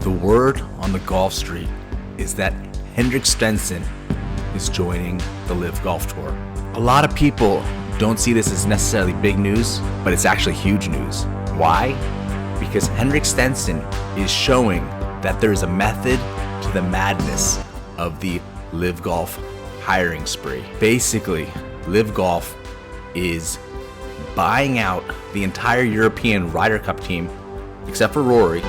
The word on the golf street is that Henrik Stenson is joining the LIV Golf Tour. A lot of people don't see this as necessarily big news, but it's actually huge news. Why? Because Henrik Stenson is showing that there is a method to the madness of the LIV Golf hiring spree. Basically, LIV Golf is buying out the entire European Ryder Cup team, except for Rory,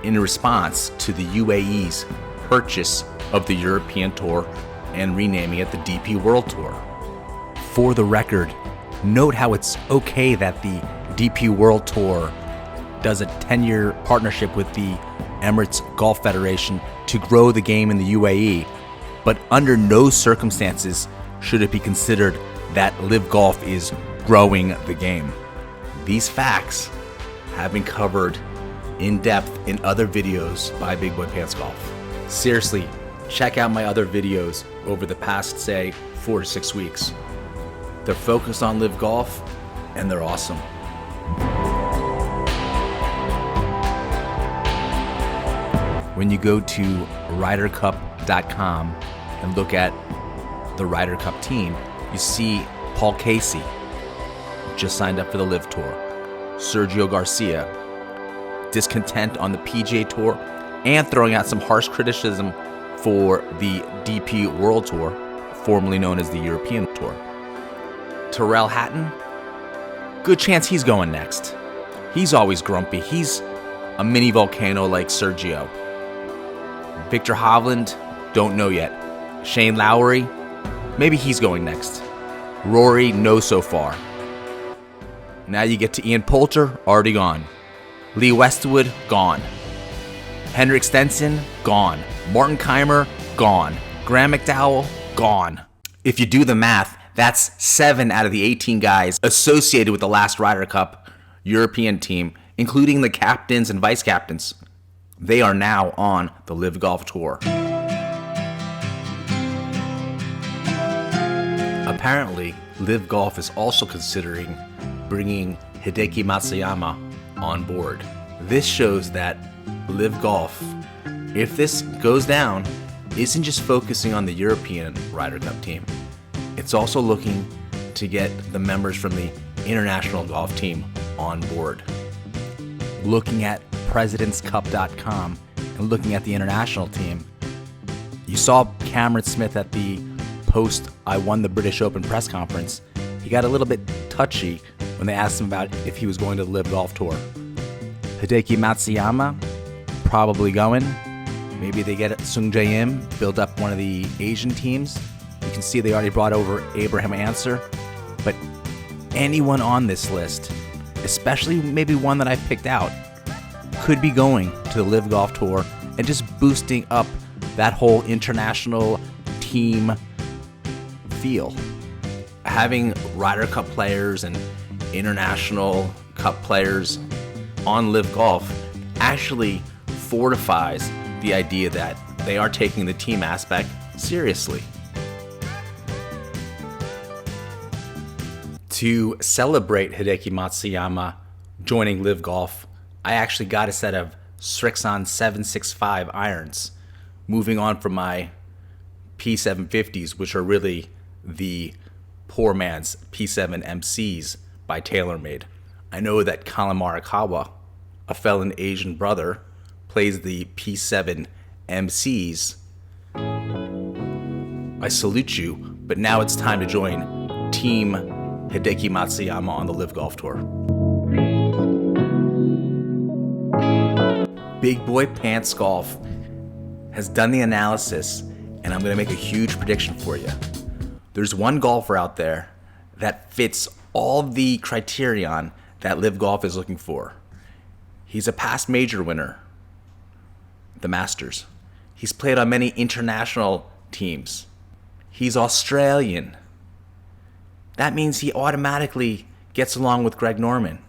in response to the UAE's purchase of the European Tour and renaming it the DP World Tour. For the record, note how it's okay that the DP World Tour does a 10-year partnership with the Emirates Golf Federation to grow the game in the UAE, but under no circumstances should it be considered that LIV Golf is growing the game. These facts have been covered in depth in other videos by Big Boy Pants Golf. Seriously, check out my other videos over the past, say, 4 to 6 weeks. They're focused on LIV Golf, and they're awesome. When you go to RyderCup.com and look at the Ryder Cup team, you see Paul Casey just signed up for the LIV Tour, Sergio Garcia, discontent on the PGA Tour, and throwing out some harsh criticism for the DP World Tour, formerly known as the European Tour. Tyrrell Hatton, good chance he's going next. He's always grumpy. He's a mini volcano like Sergio. Victor Hovland, don't know yet. Shane Lowry, maybe he's going next. Rory, no so far. Now you get to Ian Poulter, already gone. Lee Westwood, gone. Henrik Stenson, gone. Martin Keimer, gone. Graham McDowell, gone. If you do the math, that's 7 out of the 18 guys associated with the last Ryder Cup European team, including the captains and vice captains. They are now on the LIV Golf Tour. Apparently, LIV Golf is also considering bringing HIDEKI Matsuyama on board. This shows that LIV Golf, if this goes down, isn't just focusing on the European Ryder Cup team. It's also looking to get the members from the international golf team on board. Looking at presidentscup.com and looking at the international team, you saw Cameron Smith at the post I won the British Open press conference. He got a little bit touchy when they asked him about if he was going to the LIV Golf Tour. Hideki Matsuyama, probably going. Maybe they get Sung Jae Im, build up one of the Asian teams. You can see they already brought over Abraham Answer. But anyone on this list, especially maybe one that I picked out, could be going to the LIV Golf Tour and just boosting up that whole international team feel. Having Ryder Cup players and international cup players on LIV Golf actually fortifies the idea that they are taking the team aspect seriously. To celebrate Hideki Matsuyama joining LIV Golf, I actually got a set of Srixon 765 irons, moving on from my P750s, which are really the poor man's P7 MCs by TaylorMade. I know that Colin Morikawa, a felon Asian brother, plays the P7 MCs. I salute you, but now it's time to join Team Hideki Matsuyama on the LIV Golf Tour. Big Boy Pants Golf has done the analysis, and I'm going to make a huge prediction for you. There's one golfer out there that fits all the criterion that LIV Golf is looking for. He's a past major winner, the Masters. He's played on many international teams. He's Australian. That means he automatically gets along with Greg Norman.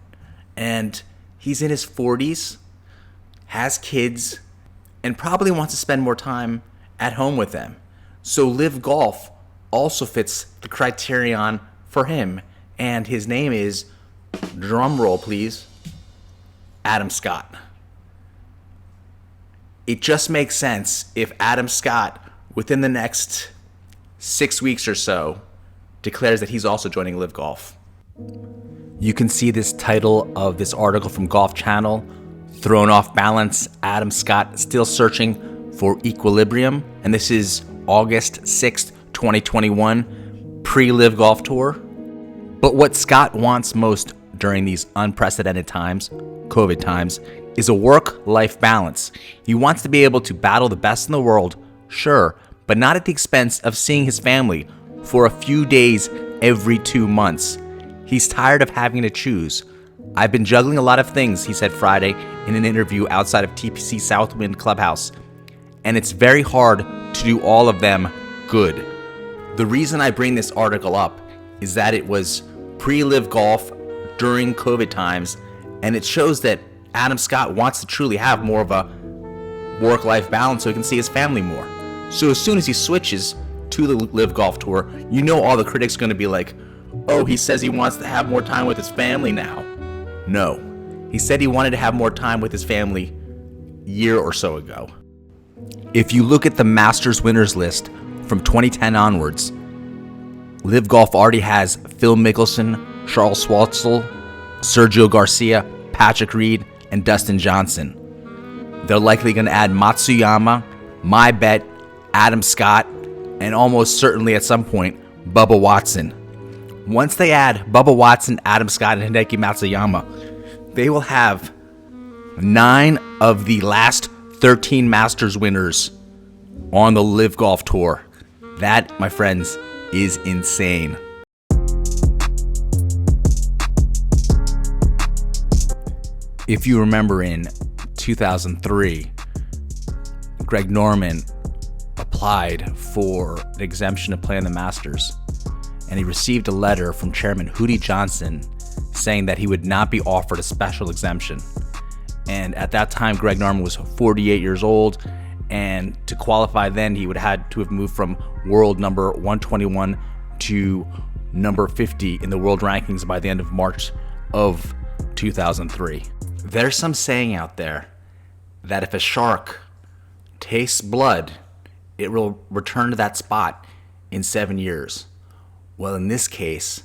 And he's in his 40s, has kids, and probably wants to spend more time at home with them. So LIV Golf also fits the criterion for him. And his name is, drum roll please, Adam Scott. It just makes sense if Adam Scott, within the next 6 weeks or so, declares that he's also joining LIV Golf. You can see this title of this article from Golf Channel, Thrown Off Balance, Adam Scott Still Searching for Equilibrium. And this is August 6th, 2021, pre-LIV Golf Tour. But what Scott wants most during these unprecedented times, COVID times, is a work-life balance. He wants to be able to battle the best in the world, sure, but not at the expense of seeing his family for a few days every 2 months. He's tired of having to choose. I've been juggling a lot of things, he said Friday in an interview outside of TPC Southwind Clubhouse, and it's very hard to do all of them good. The reason I bring this article up is that it was pre-LIV Golf during COVID times, and it shows that Adam Scott wants to truly have more of a work-life balance so he can see his family more. So as soon as he switches to the LIV Golf Tour, you know all the critics are going to be like, oh, he says he wants to have more time with his family now. No, he said he wanted to have more time with his family a year or so ago. If you look at the Masters winners list from 2010 onwards, LIV Golf already has Phil Mickelson, Charles Schwartzel, Sergio Garcia, Patrick Reed, and Dustin Johnson. They're likely going to add Matsuyama, My Bet, Adam Scott, and almost certainly at some point, Bubba Watson. Once they add Bubba Watson, Adam Scott, and Hideki Matsuyama, they will have 9 of the last 13 Masters winners on the LIV Golf Tour. That, my friends, is insane. If you remember in 2003, Greg Norman applied for an exemption to play in the Masters, and he received a letter from Chairman Hootie Johnson saying that he would not be offered a special exemption. And at that time, Greg Norman was 48 years old, and to qualify then, he would have had to have moved from world number 121 to number 50 in the world rankings by the end of March of 2003. There's some saying out there that if a shark tastes blood, it will return to that spot in 7 years. Well, in this case,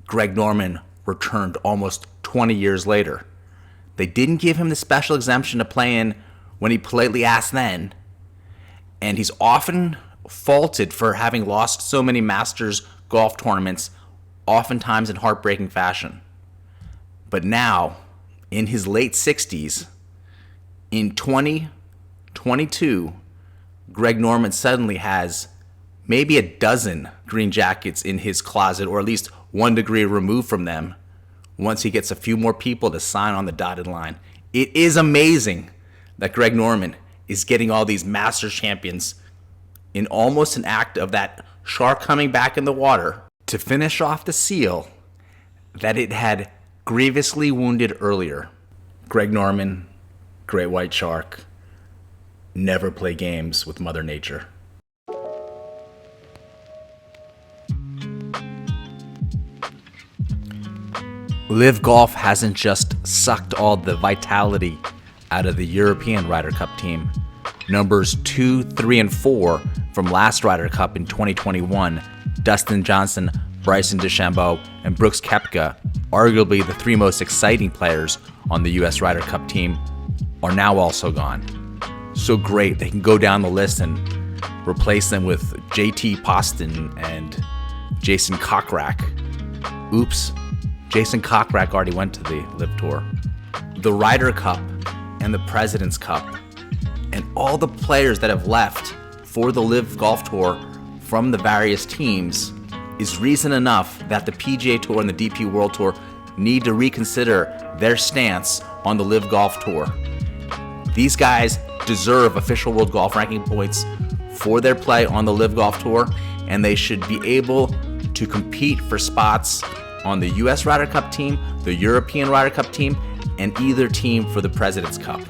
Greg Norman returned almost 20 years later. They didn't give him the special exemption to play in when he politely asked then, and he's often faulted for having lost so many Masters golf tournaments, oftentimes in heartbreaking fashion. But now, in his late 60s, in 2022, Greg Norman suddenly has maybe a dozen green jackets in his closet, or at least 1 degree removed from them, once he gets a few more people to sign on the dotted line. It is amazing that Greg Norman is getting all these Masters champions in almost an act of that shark coming back in the water to finish off the seal that it had grievously wounded earlier. Greg Norman, great white shark, never play games with Mother Nature. LIV Golf hasn't just sucked all the vitality out of the European Ryder Cup team. Numbers 2, 3, and 4 from last Ryder Cup in 2021, Dustin Johnson, Bryson DeChambeau, and Brooks Koepka, arguably the 3 most exciting players on the US Ryder Cup team, are now also gone. So great, they can go down the list and replace them with JT Poston and Jason Kokrak. Oops, Jason Kokrak already went to the LIV Tour. The Ryder Cup and the President's Cup and all the players that have left for the LIV Golf Tour from the various teams is reason enough that the PGA Tour and the DP World Tour need to reconsider their stance on the LIV Golf Tour. These guys deserve official world golf ranking points for their play on the LIV Golf Tour, and they should be able to compete for spots on the US Ryder Cup team, the European Ryder Cup team, and either team for the President's Cup.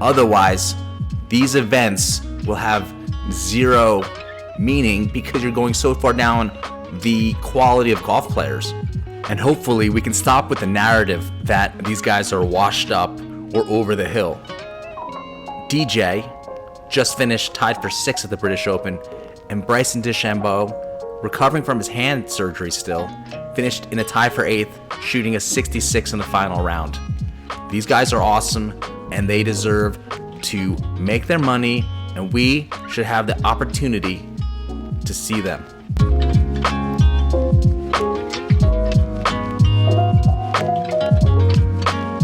Otherwise, these events will have zero meaning because you're going so far down the quality of golf players. And hopefully we can stop with the narrative that these guys are washed up or over the hill. DJ just finished tied for 6th at the British Open, and Bryson DeChambeau, recovering from his hand surgery still, finished in a tie for 8th, shooting a 66 in the final round. These guys are awesome, and they deserve to make their money, and we should have the opportunity to see them.